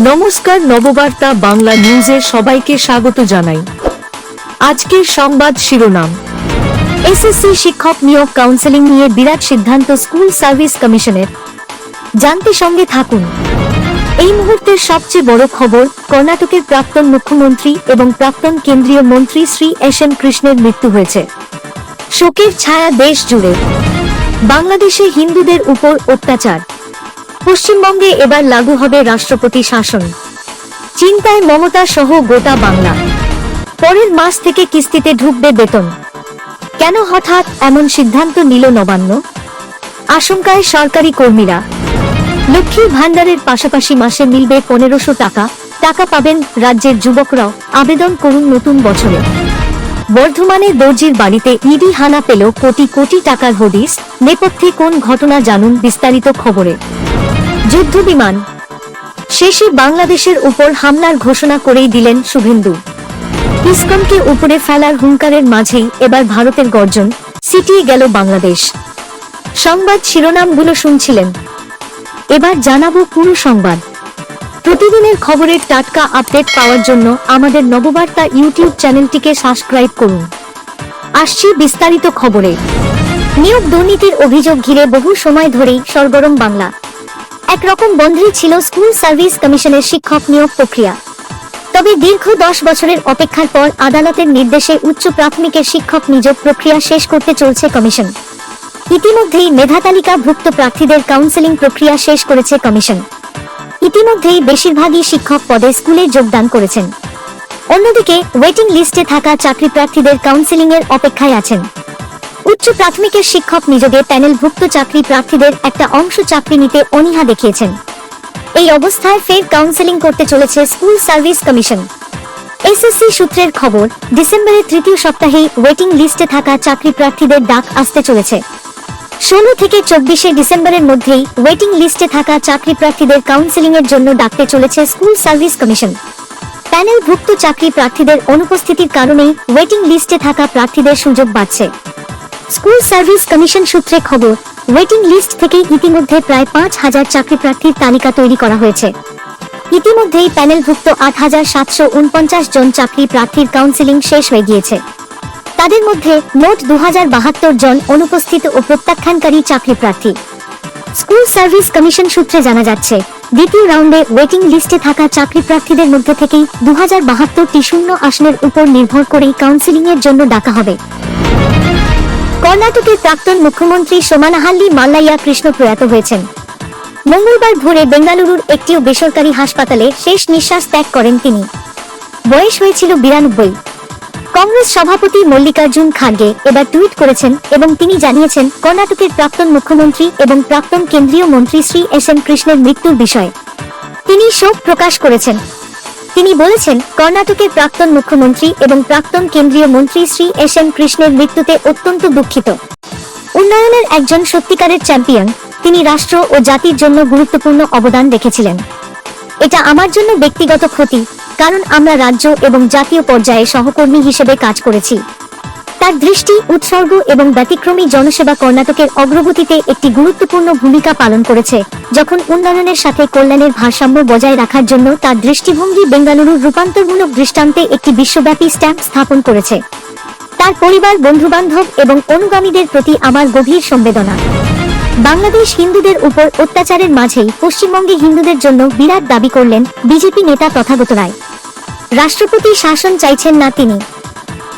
নমস্কার, নববার্তা বাংলা নিউজে সবাইকে স্বাগত জানাই। আজকের সংবাদ শিরোনাম: এসএসসি শিক্ষক নিয়োগ কাউন্সেলিং নিয়ে বিরাট সিদ্ধান্ত স্কুল সার্ভিস কমিশনের। জানতে সঙ্গে থাকুন। এই মুহূর্তের সবচেয়ে বড় খবর, কর্ণাটকের প্রাক্তন মুখ্যমন্ত্রী এবং প্রাক্তন কেন্দ্রীয় মন্ত্রী শ্রী এস.এন. কৃষ্ণের মৃত্যু হয়েছে। শোকের ছায়া দেশ জুড়ে। বাংলাদেশে হিন্দুদের উপর অত্যাচার। পশ্চিমবঙ্গে এবার লাগু হবে রাষ্ট্রপতি শাসন। চিন্তায় মমতা সহ গোটা বাংলা। পরের মাস থেকে কিস্তিতে ঢুকবে বেতন। কেন হঠাৎ এমন সিদ্ধান্ত নিল নবান্ন? আশঙ্কায় সরকারি কর্মীরা। লক্ষ্মীর ভান্ডারের পাশাপাশি মাসে মিলবে 1500 টাকা। টাকা পাবেন রাজ্যের যুবকরাও। আবেদন করুন নতুন বছরে। বর্ধমানে দর্জির বাড়িতে ইডি হানা পেল কোটি কোটি টাকার হদিস। নেপথ্যে কোন ঘটনা জানুন বিস্তারিত খবরে। যুদ্ধ বিমান শেষে বাংলাদেশের উপর হামলার ঘোষণা করেই দিলেন শুভেন্দু। ইসকনকে উপরে ফেলার হুঙ্কারের মাঝেই এবার ভারতের গর্জন, সিটিয়ে গেল বাংলাদেশ। সংবাদ শিরোনামগুলো শুনছিলেন, এবার জানাবো পুরো সংবাদ। প্রতিদিনের খবরের টাটকা আপডেট পাওয়ার জন্য আমাদের নববার্তা ইউটিউব চ্যানেলটিকে সাবস্ক্রাইব করুন। আসছি বিস্তারিত খবরে। নিয়োগ দুর্নীতির অভিযোগ ঘিরে বহু সময় ধরেই সরগরম বাংলা। একরকম বন্ধই ছিল স্কুল সার্ভিস কমিশনের শিক্ষক নিয়োগ প্রক্রিয়া। তবে দীর্ঘ 10 বছরের অপেক্ষার পর আদালতের নির্দেশে উচ্চ প্রাথমিকের শিক্ষক নিয়োগ প্রক্রিয়া শেষ করতে চলছে কমিশন। ইতিমধ্যেই মেধাতালিকাভুক্ত প্রার্থীদের কাউন্সেলিং প্রক্রিয়া শেষ করেছে কমিশন। ইতিমধ্যেই বেশিরভাগই শিক্ষক পদে স্কুলে যোগদান করেছেন। অন্যদিকে ওয়েটিং লিস্টে থাকা চাকরি প্রার্থীদের কাউন্সেলিং এর অপেক্ষায় আছেন। উচ্চ প্রাথমিকের শিক্ষক নিয়োগে প্যানেলভুক্ত চাকরি প্রার্থীদের একটা অংশ চাকরি নিতে অনীহা দেখিয়েছেন। এই অবস্থায় ফের কাউন্সেলিং করতে চলেছে স্কুল সার্ভিস কমিশন। এসএসসি সূত্রের খবর, ডিসেম্বরের তৃতীয় সপ্তাহেই ওয়েটিং লিস্টে থাকা চাকরি প্রার্থীদের ডাক আসতে চলেছে। 16 থেকে 24 ডিসেম্বরের মধ্যেই ওয়েটিং লিস্টে থাকা চাকরি প্রার্থীদের কাউন্সেলিং এর জন্য ডাকতে চলেছে স্কুল সার্ভিস কমিশন। প্যানেলভুক্ত চাকরি প্রার্থীদের অনুপস্থিতির কারণেই ওয়েটিং লিস্টে থাকা প্রার্থীদের সুযোগ বাড়ছে। স্কুল সার্ভিস কমিশন সূত্রে খবর, ওয়েটিং লিস্ট থেকে ইতিমধ্যে প্রায় 5000 চাকরি প্রার্থীর তালিকা তৈরি করা হয়েছে। ইতিমধ্যেই প্যানেলভুক্ত 8749 জন চাকরি প্রার্থীর কাউন্সেলিং শেষ হয়ে গিয়েছে। তাদের মধ্যে মোট 2072 জন অনুপস্থিত ও প্রত্যাখ্যানকারী চাকরি প্রার্থী। স্কুল সার্ভিস কমিশন সূত্রে জানা যাচ্ছে, দ্বিতীয় রাউন্ডে ওয়েটিং লিস্টে থাকা চাকরি প্রার্থীদের মধ্যে থেকেই 2072টি শূন্য আসনের উপর নির্ভর করেই কাউন্সেলিং এর জন্য ডাকা হবে। কর্ণাটকের প্রাক্তন মুখ্যমন্ত্রী সোমানাহাল্লি মাল্লাইয়া কৃষ্ণ প্রয়াত হয়েছেন। মঙ্গলবার ভোরে বেঙ্গালুরুর একটি বেসরকারি হাসপাতালে শেষ নিঃশ্বাস ত্যাগ করেন তিনি। বয়স হয়েছিল 92। কংগ্রেস সভাপতি মল্লিকার্জুন খাড়গে এবার টুইট করেছেন এবং তিনি জানিয়েছেন কর্ণাটকের প্রাক্তন মুখ্যমন্ত্রী এবং প্রাক্তন কেন্দ্রীয় মন্ত্রী শ্রী এস.এন. কৃষ্ণের মৃত্যুর বিষয়ে তিনি শোক প্রকাশ করেছেন। তিনি বলেছেন, কর্ণাটকের প্রাক্তন মুখ্যমন্ত্রী এবং প্রাক্তন কেন্দ্রীয় মন্ত্রী শ্রী এস.এন. কৃষ্ণের মৃত্যুতে অত্যন্ত দুঃখিত। উন্নয়নের একজন সত্যিকারের চ্যাম্পিয়ন, তিনি রাষ্ট্র ও জাতির জন্য গুরুত্বপূর্ণ অবদান রেখেছিলেন। এটা আমার জন্য ব্যক্তিগত ক্ষতি, কারণ আমরা রাজ্য এবং জাতীয় পর্যায়ে সহকর্মী হিসেবে কাজ করেছি। তার দৃষ্টি, উৎসর্গ এবং ব্যতিক্রমী জনসেবা কর্ণাটকের অগ্রগতিতে একটি গুরুত্বপূর্ণ ভূমিকা পালন করেছে। যখন উন্নয়নের সাথে কল্যাণের ভারসাম্য বজায় রাখার জন্য তার দৃষ্টিভঙ্গি বেঙ্গালুরুর রূপান্তরমূলক দৃষ্টান্তে একটি বিশ্বব্যাপী স্ট্যাম্প স্থাপন করেছে। তার পরিবার, বন্ধুবান্ধব এবং অনুগামীদের প্রতি আমার গভীর সংবেদনা। বাংলাদেশ হিন্দুদের উপর অত্যাচারের মাঝেই পশ্চিমবঙ্গে হিন্দুদের জন্য বিরাট দাবি করলেন বিজেপি নেতা তথাগত রায়। রাষ্ট্রপতি শাসন চাইছেন না তিনি।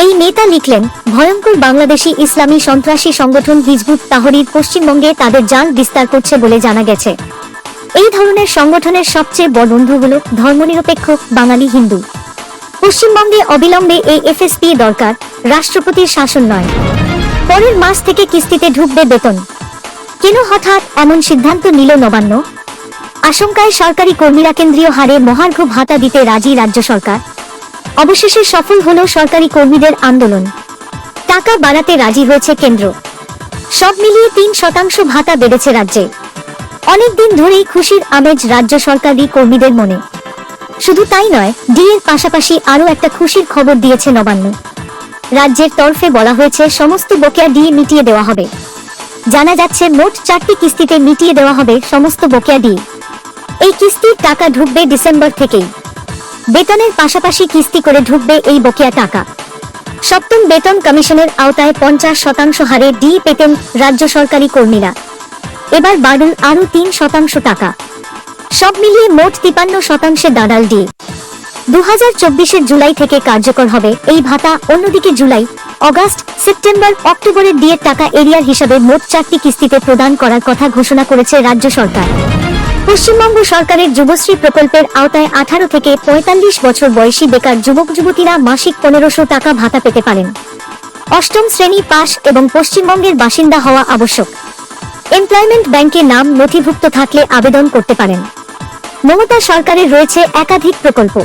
এই নেতা লিখলেন, ভয়ঙ্কর বাংলাদেশি ইসলামী সন্ত্রাসী সংগঠন হিজবুত তাহরির পশ্চিমবঙ্গে তাদের জাল বিস্তার করছে বলে জানা গেছে। এই ধরনের সংগঠনের সবচেয়ে বড় বন্ধু হল ধর্মনিরপেক্ষ বাঙালি হিন্দু। পশ্চিমবঙ্গে অবিলম্বে এই এফএসপি দরকার, রাষ্ট্রপতির শাসন নয়। পরের মাস থেকে কিস্তিতে ঢুকবে বেতন। কেন হঠাৎ এমন সিদ্ধান্ত নিল নবান্ন? আশঙ্কায় সরকারি কর্মীরা। কেন্দ্রীয় হারে মহার্ঘ ভাতা দিতে রাজি রাজ্য সরকার। অবশেষে সফল হলো সরকারি কর্মীদের আন্দোলন। টাকা বাড়াতে রাজি হয়েছে কেন্দ্র। সব মিলিয়ে 3% ভাতা বেড়েছে রাজ্যে। অনেকদিন ধরেই খুশির আমেজ রাজ্য সরকারি কর্মীদের মনে। শুধু তাই নয়, ডিএর পাশাপাশি আরও একটা খুশির খবর দিয়েছে নবান্ন। রাজ্যের তরফে বলা হয়েছে সমস্ত বকেয়া ডিএ মিটিয়ে দেওয়া হবে। জানা যাচ্ছে মোট 4টি কিস্তিতে মিটিয়ে দেওয়া হবে সমস্ত বকেয়া ডিএ। এই কিস্তির টাকা ঢুকবে ডিসেম্বর থেকেই। বেতনের পাশাপাশি কিস্তি করে ঢুকবে এই বকেয়া টাকা। সপ্তম বেতন কমিশনের আওতায় 50% হারে ডিএ পেতেন রাজ্য সরকারি কর্মীরা, এবার বাড়ল আরও 3% টাকা। সব মিলিয়ে মোট 53% দাঁড়াল ডিএ। 2024 জুলাই থেকে কার্যকর হবে এই ভাতা। অন্যদিকে জুলাই, অগাস্ট, সেপ্টেম্বর, অক্টোবরের ডিএর টাকা এরিয়ার হিসাবে মোট 4টি কিস্তিতে প্রদান করার কথা ঘোষণা করেছে রাজ্য সরকার। পশ্চিমবঙ্গ সরকারের যুবশ্রী প্রকল্পের আওতায় 18 থেকে 45 বছর বয়সী বেকার যুবক যুবতীরা মাসিক 1500 টাকা ভাতা পেতে পারেন। অষ্টম শ্রেণী পাস এবং পশ্চিমবঙ্গের বাসিন্দা হওয়া আবশ্যক। এমপ্লয়মেন্ট ব্যাংকে নাম নথিভুক্ত থাকলে আবেদন করতে পারেন। মমতা সরকারের রয়েছে একাধিক প্রকল্প।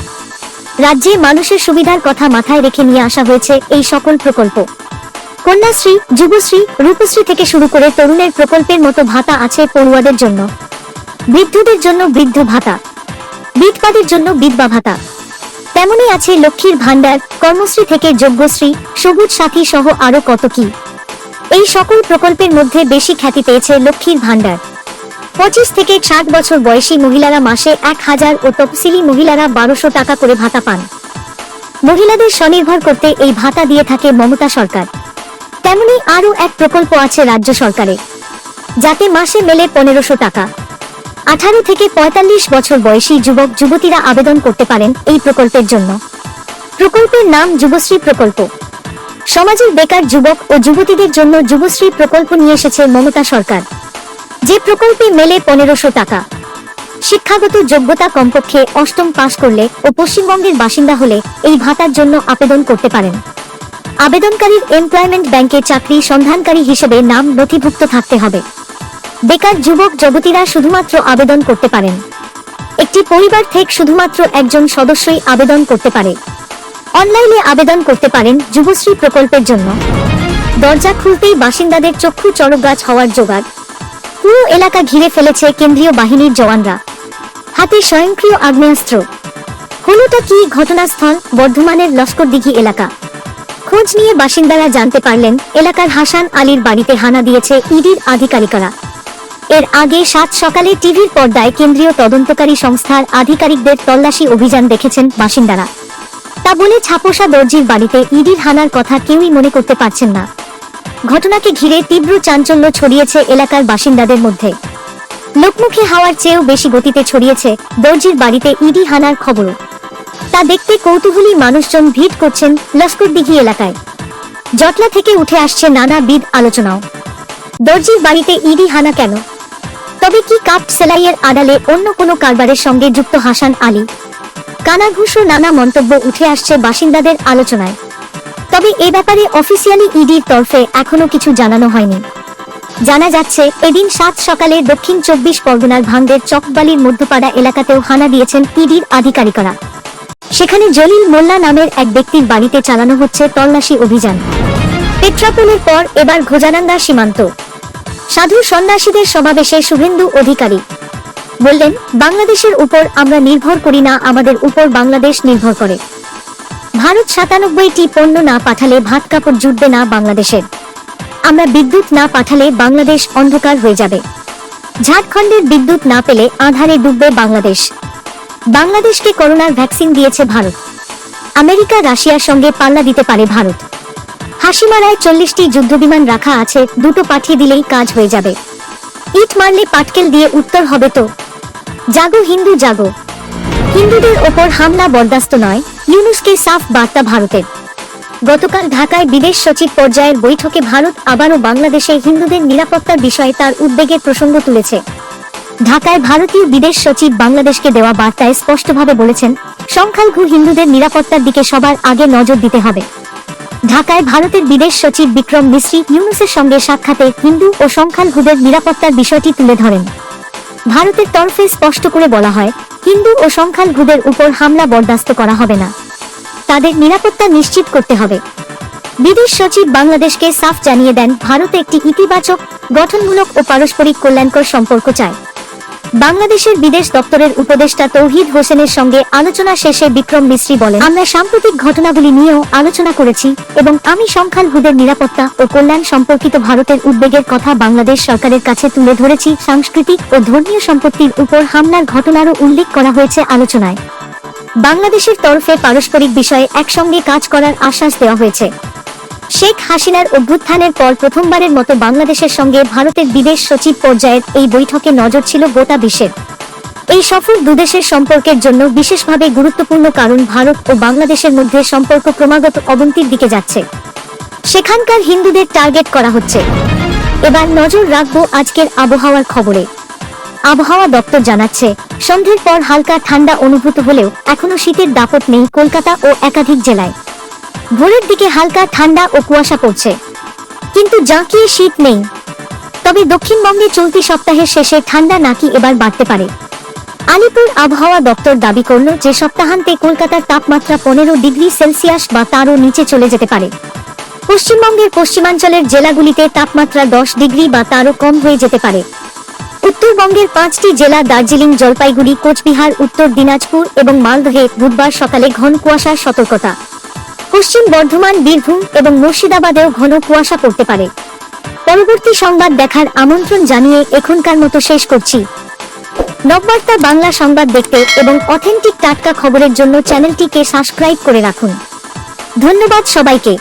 রাজ্যে মানুষের সুবিধার কথা মাথায় রেখে নিয়ে আসা হয়েছে এই সকল প্রকল্প। কন্যাশ্রী, যুবশ্রী, রূপশ্রী থেকে শুরু করে তরুণের প্রকল্পের মতো ভাতা আছে পড়ুয়াদের জন্য। বৃদ্ধদের জন্য বৃদ্ধ ভাতা, বিধবাদের জন্য বিধবা ভাতা। তেমনি আছে লক্ষ্মীর ভান্ডার, কর্মশ্রী থেকে যজ্ঞশ্রী, সবুজ সাথী সহ আরো কত কি। এই সকল প্রকল্পের মধ্যে বেশি খ্যাতি পেয়েছে লক্ষ্মীর ভান্ডার। 25 থেকে 60 বছর বয়সী মহিলারা মাসে 1000 ও তফসিলি মহিলারা 1200 টাকা করে ভাতা পান। মহিলাদের স্বনির্ভর করতে এই ভাতা দিয়ে থাকে মমতা সরকার। তেমনি আরও এক প্রকল্প আছে রাজ্য সরকারের, যাতে মাসে মেলে 1500 টাকা। 18 থেকে 45 বছর বয়সী যুবক যুবতীরা আবেদন করতে পারেন এই প্রকল্পের জন্য। প্রকল্পের নাম যুবশ্রী প্রকল্প। সমাজের বেকার যুবক ও যুবতীদের জন্য যুবশ্রী প্রকল্প নিয়ে এসেছে মমতা সরকার, যে প্রকল্পে মেলে 1500 টাকা। শিক্ষাগত যোগ্যতা কমপক্ষে অষ্টম পাস করলে ও পশ্চিমবঙ্গের বাসিন্দা হলে এই ভাতার জন্য আবেদন করতে পারেন। আবেদনকারীর এমপ্লয়মেন্ট ব্যাংকে চাকরি সন্ধানকারী হিসেবে নাম নথিভুক্ত থাকতে হবে। বেকার যুবক যুবতীরা শুধুমাত্র আবেদন করতে পারেন। একটি পরিবার থেকে শুধুমাত্র একজন সদস্যই আবেদন করতে পারে। অনলাইনে আবেদন করতে পারেন যুবশ্রী প্রকল্পের জন্য। দরজা খুলতেই বাসিন্দাদের চক্ষু চড়ক গাছ হওয়ার জোগাড়। পুরো এলাকা ঘিরে ফেলেছে কেন্দ্রীয় বাহিনীর জওয়ানরা, হাতে স্বয়ংক্রিয় আগ্নেয়াস্ত্র। হলোটা কি? ঘটনাস্থল বর্ধমানের লস্করদিঘি এলাকা। খোঁজ নিয়ে বাসিন্দারা জানতে পারলেন এলাকার হাসান আলীর বাড়িতে হানা দিয়েছে ইডির আধিকারিকরা। এর আগে 7 সকালে টিভির পর্দায় কেন্দ্রীয় তদন্তকারী সংস্থার আধিকারিকদের তল্লাশি অভিযান দেখেছেন বাসিন্দারা। তা বলে ছাপোষা দর্জির বাড়িতে ইডির হানার কথা কেউই মনে করতে পারছেন না। ঘটনাকে ঘিরে তীব্র চাঞ্চল্য ছড়িয়েছে এলাকার বাসিন্দাদের মধ্যে। লোকমুখে হাওয়ার চেয়েও বেশি গতিতে ছড়িয়েছে দর্জির বাড়িতে ইডি হানার খবরও। তা দেখতে কৌতূহলী মানুষজন ভিড় করছেন লস্করদিঘি এলাকায়। জটলা থেকে উঠে আসছে নানাবিধ আলোচনাও। দর্জির বাড়িতে ইডি হানা কেন? তবে কি কাপ সেলাইয়ের আড়ালে অন্য কোনো কারবারের সঙ্গে যুক্ত হাসান আলী? কানাঘুষো নানা মন্তব্য উঠে আসছে বাসিন্দাদের আলোচনায়। তবে এ ব্যাপারে অফিসিয়ালি ইডির তরফে এখনো কিছু জানানো হয়নি। জানা যাচ্ছে এদিন 7 সকালে দক্ষিণ 24 পরগনার ভাঙ্গের চকবালির মধ্যপাড়া এলাকাতেও হানা দিয়েছেন ইডির আধিকারিকরা। সেখানে জলিল মোল্লা নামের এক ব্যক্তির বাড়িতে চালানো হচ্ছে তল্লাশি অভিযান। পেট্রাপোলের পর এবার ঘোজারাঙ্গা সীমান্ত। সাধু সন্ন্যাসীদের সমাবেশে শুভেন্দু অধিকারী বললেন, বাংলাদেশের উপর আমরা নির্ভর করি না, আমাদের উপর বাংলাদেশ নির্ভর করে। ভারত 97টি পণ্য না পাঠালে ভাত কাপড় জুটবে না বাংলাদেশের। আমরা বিদ্যুৎ না পাঠালে বাংলাদেশ অন্ধকার হয়ে যাবে। ঝাড়খণ্ডের বিদ্যুৎ না পেলে আঁধারে ডুববে বাংলাদেশ। বাংলাদেশকে করোনার ভ্যাকসিন দিয়েছে ভারত। আমেরিকা রাশিয়ার সঙ্গে পাল্লা দিতে পারে ভারত। হাসিমারায় 40টি যুদ্ধবিমান রাখা আছে, দুটো পাঠিয়ে দিলেই কাজ হয়ে যাবে। ইট মারলে পাটকেল দিয়ে উত্তর হবে তো। জাগো হিন্দু জাগো। হিন্দুদের ওপর হামলা বরদাস্ত নয়, ইউনূসকে সাফ বার্তা ভারতের। গতকাল ঢাকায় বিদেশ সচিব পর্যায়ের বৈঠকে ভারত আবারও বাংলাদেশে হিন্দুদের নিরাপত্তার বিষয়ে তার উদ্বেগের প্রসঙ্গ তুলেছে। ঢাকায় ভারতীয় বিদেশ সচিব বাংলাদেশকে দেওয়া বার্তায় স্পষ্টভাবে বলেছেন, সংখ্যালঘু হিন্দুদের নিরাপত্তার দিকে সবার আগে নজর দিতে হবে। ঢাকায় ভারতের বিদেশ সচিব বিক্রম মিশ্রি ইউনূসের সঙ্গে সাক্ষাতে হিন্দু ও সংখ্যালঘুদের নিরাপত্তার বিষয়টি তুলে ধরেন। ভারতের তরফে স্পষ্ট করে বলা হয়, হিন্দু ও সংখ্যালঘুদের উপর হামলা বরদাস্ত করা হবে না, তাদের নিরাপত্তা নিশ্চিত করতে হবে। বিদেশ সচিব বাংলাদেশকে সাফ জানিয়ে দেন, ভারত একটি ইতিবাচক, গঠনমূলক ও পারস্পরিক কল্যাণকর সম্পর্ক চায়। বাংলাদেশের বিদেশ দপ্তরের উপদেষ্টা তৌহিদ হোসেনের সঙ্গে আলোচনা শেষে বিক্রম মিস্ত্রি বলেন, আমরা সাম্প্রতিক ঘটনাগুলি নিয়েও আলোচনা করেছি এবং আমি সংখ্যালঘুদের নিরাপত্তা ও কল্যাণ সম্পর্কিত ভারতের উদ্বেগের কথা বাংলাদেশ সরকারের কাছে তুলে ধরেছি। সাংস্কৃতিক ও ধর্মীয় সম্পত্তির উপর হামলার ঘটনারও উল্লেখ করা হয়েছে আলোচনায়। বাংলাদেশের তরফে পারস্পরিক বিষয়ে একসঙ্গে কাজ করার আশ্বাস দেওয়া হয়েছে। শেখ হাসিনার অভ্যুত্থানের পর প্রথমবারের মতো বাংলাদেশের সঙ্গে ভারতের বিদেশ সচিব পর্যায়ের এই বৈঠকে নজর ছিল গোটা বিশ্বের। এই সফর দুদেশের সম্পর্কের জন্য বিশেষভাবে গুরুত্বপূর্ণ, কারণ ভারত ও বাংলাদেশের মধ্যে সম্পর্ক ক্রমাগত অবনতির দিকে যাচ্ছে। সেখানকার হিন্দুদের টার্গেট করা হচ্ছে। এবার নজর রাখবো আজকের আবহাওয়ার খবরে। আবহাওয়া দপ্তর জানাচ্ছে, সন্ধ্যের পর হালকা ঠান্ডা অনুভূত হলেও এখনো শীতের দাপট নেই কলকাতা ও একাধিক জেলায়। ভোরের দিকে হালকা ঠান্ডা ও কুয়াশা পড়ছে, কিন্তু জাঁকিয়ে শীত নেই। তবে দক্ষিণবঙ্গে চলতি সপ্তাহের শেষে ঠান্ডা নাকি এবার বাড়তে পারে। আলিপুর আবহাওয়া দপ্তর দাবি করল যে সপ্তাহান্তে কলকাতার তাপমাত্রা 15 ডিগ্রি সেলসিয়াস বা তারও নিচে চলে যেতে পারে। পশ্চিমবঙ্গের পশ্চিমাঞ্চলের জেলাগুলিতে তাপমাত্রা 10 ডিগ্রি বা তারও কম হয়ে যেতে পারে। উত্তরবঙ্গের 5টি জেলা দার্জিলিং, জলপাইগুড়ি, কোচবিহার, উত্তর দিনাজপুর এবং মালদহে বুধবার সকালে ঘন কুয়াশার সতর্কতা। পশ্চিম বর্ধমান, বীরভূম এবং মুর্শিদাবাদেও ঘন কুয়াশা পড়তে পারে। পরবর্তী সংবাদ দেখার আমন্ত্রণ জানিয়ে এখনকার মতো শেষ করছি। নববার্তা বাংলা সংবাদ দেখতে এবং অথেন্টিক টাটকা খবরের জন্য চ্যানেলটিকে সাবস্ক্রাইব করে রাখুন। ধন্যবাদ সবাইকে।